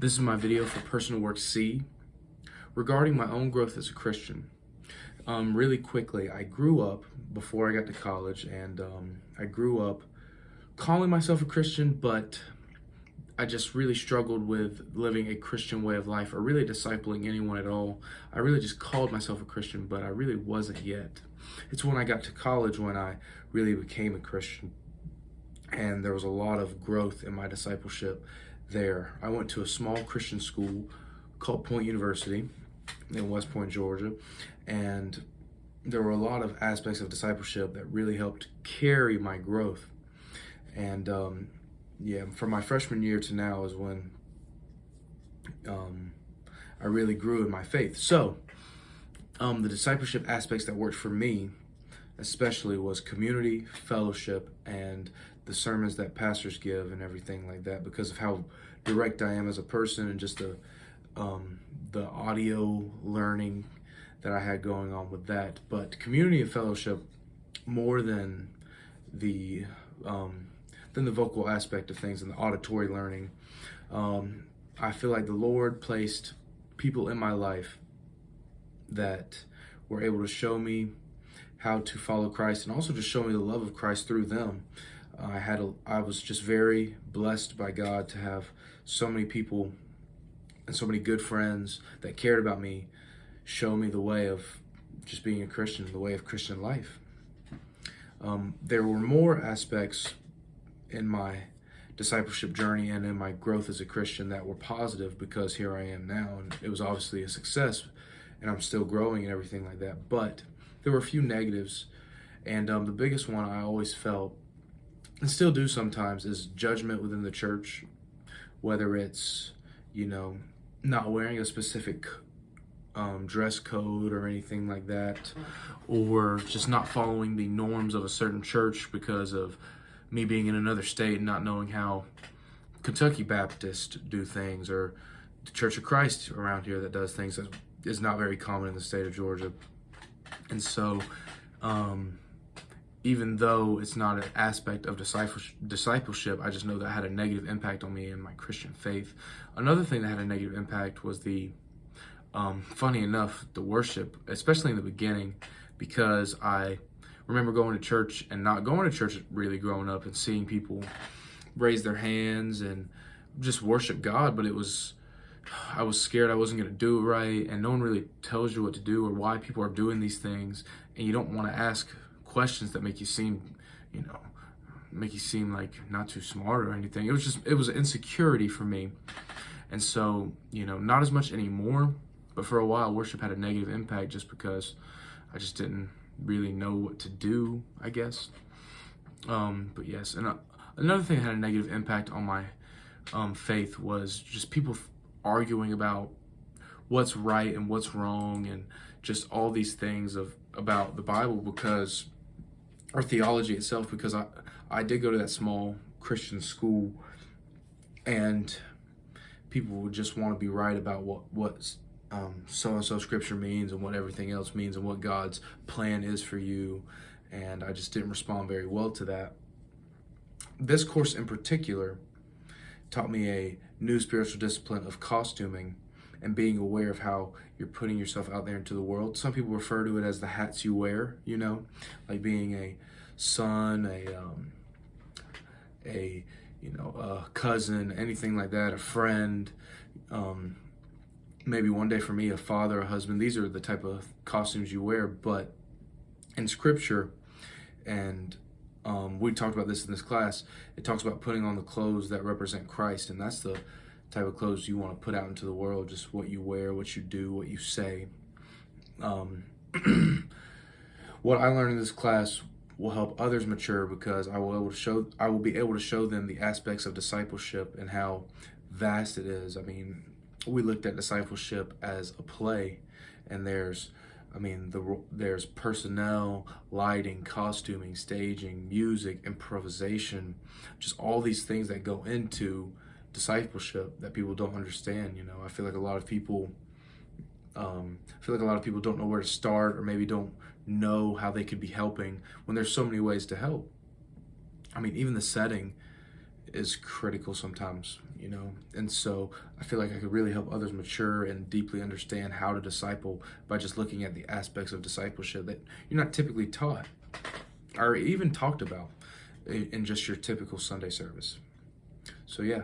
This is my video for Personal Work C regarding my own growth as a Christian. Really quickly, I grew up before I got to college, and I grew up calling myself a Christian, but I just really struggled with living a Christian way of life or really discipling anyone at all. I really just called myself a Christian, but I really wasn't yet. It's when I got to college when I really became a Christian, and there was a lot of growth in my discipleship there. I went to a small Christian school called Point University in West Point, Georgia, and there were a lot of aspects of discipleship that really helped carry my growth. And from my freshman year to now is when I really grew in my faith. So the discipleship aspects that worked for me especially was community, fellowship, and the sermons that pastors give and everything like that, because of how direct I am as a person and just the audio learning that I had going on with that. But community and fellowship more than the vocal aspect of things and the auditory learning. I feel like the Lord placed people in my life that were able to show me how to follow Christ and also just show me the love of Christ through them. I was just very blessed by God to have so many people and so many good friends that cared about me show me the way of just being a Christian, the way of Christian life. There were more aspects in my discipleship journey and in my growth as a Christian that were positive, because here I am now, and it was obviously a success, and I'm still growing and everything like that. But there were a few negatives, and the biggest one I always felt, and still do sometimes, is judgment within the church, whether it's, not wearing a specific dress code or anything like that, or just not following the norms of a certain church because of me being in another state and not knowing how Kentucky Baptists do things, or the Church of Christ around here that does things that is not very common in the state of Georgia. And so even though it's not an aspect of discipleship, I just know that had a negative impact on me and my Christian faith. Another thing that had a negative impact was the funny enough, the worship, especially in the beginning, because I remember going to church and not going to church really growing up and seeing people raise their hands and just worship God, but I was scared I wasn't going to do it right, and no one really tells you what to do or why people are doing these things, and you don't want to ask questions that make you seem like not too smart or anything. It was an insecurity for me. And so, not as much anymore, but for a while worship had a negative impact just because I just didn't really know what to do, I guess. But yes, and another thing that had a negative impact on my faith was just people arguing about what's right and what's wrong, and just all these things about the Bible, because our theology itself, because I did go to that small Christian school, and people would just want to be right about what so-and-so scripture means and what everything else means and what God's plan is for you, and I just didn't respond very well to that. This course in particular taught me a new spiritual discipline of costuming and being aware of how you're putting yourself out there into the world. Some people refer to it as the hats you wear, like being a son, a cousin, anything like that, a friend, maybe one day for me, a father, a husband. These are the type of costumes you wear. But in scripture, and we talked about this in this class, it talks about putting on the clothes that represent Christ, and that's the type of clothes you want to put out into the world, just what you wear, what you do, what you say. What I learned in this class will help others mature, because I will be able to show them the aspects of discipleship and how vast it is. I mean, we looked at discipleship as a play, and there's personnel, lighting, costuming, staging, music, improvisation, just all these things that go into discipleship that people don't understand. I feel like a lot of people don't know where to start, or maybe don't know how they could be helping when there's so many ways to help. I mean, even the setting is critical sometimes, you know. And so I feel like I could really help others mature and deeply understand how to disciple by just looking at the aspects of discipleship that you're not typically taught or even talked about in just your typical Sunday service. So yeah.